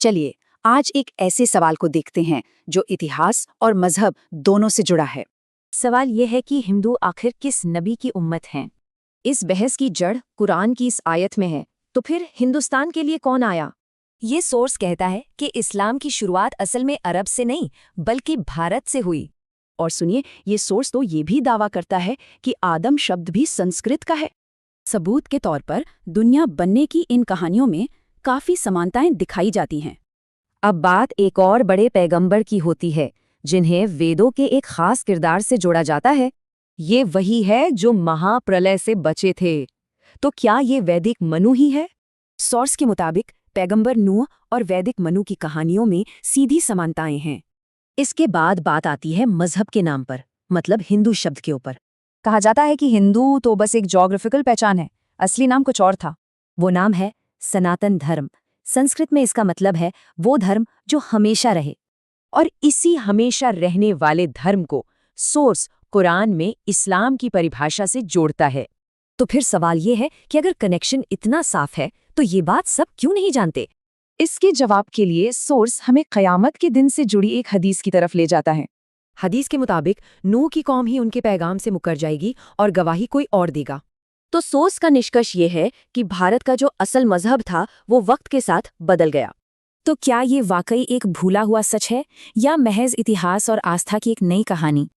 चलिए आज एक ऐसे सवाल को देखते हैं जो इतिहास और मजहब दोनों से जुड़ा है। सवाल ये है कि हिंदू आखिर किस नबी की उम्मत हैं? इस बहस की जड़ कुरान की इस आयत में है। तो फिर हिंदुस्तान के लिए कौन आया? ये सोर्स कहता है कि इस्लाम की शुरुआत असल में अरब से नहीं बल्कि भारत से हुई। और सुनिए, ये सोर्स तो ये भी दावा करता है कि आदम शब्द भी संस्कृत का है। सबूत के तौर पर दुनिया बनने की इन कहानियों में काफी समानताएं दिखाई जाती हैं। अब बात एक और बड़े पैगंबर की होती है जिन्हें वेदों के एक खास किरदार से जोड़ा जाता है। ये वही है जो महाप्रलय से बचे थे। तो क्या ये वैदिक मनु ही है? सोर्स के मुताबिक पैगंबर नूह और वैदिक मनु की कहानियों में सीधी समानताएं हैं। इसके बाद बात आती है मजहब के नाम पर, मतलब हिंदू शब्द के ऊपर। कहा जाता है कि हिंदू तो बस एक ज्योग्राफिकल पहचान है, असली नाम कुछ और था। वो नाम है सनातन धर्म। संस्कृत में इसका मतलब है वो धर्म जो हमेशा रहे। और इसी हमेशा रहने वाले धर्म को सोर्स कुरान में इस्लाम की परिभाषा से जोड़ता है। तो फिर सवाल ये है कि अगर कनेक्शन इतना साफ है तो ये बात सब क्यों नहीं जानते? इसके जवाब के लिए सोर्स हमें क़यामत के दिन से जुड़ी एक हदीस की तरफ ले जाता है। हदीस के मुताबिक नूह की कौम ही उनके पैगाम से मुकर जाएगी और गवाही कोई और देगा। तो सोर्स का निष्कर्ष ये है कि भारत का जो असल मजहब था वो वक्त के साथ बदल गया। तो क्या ये वाकई एक भूला हुआ सच है या महज इतिहास और आस्था की एक नई कहानी?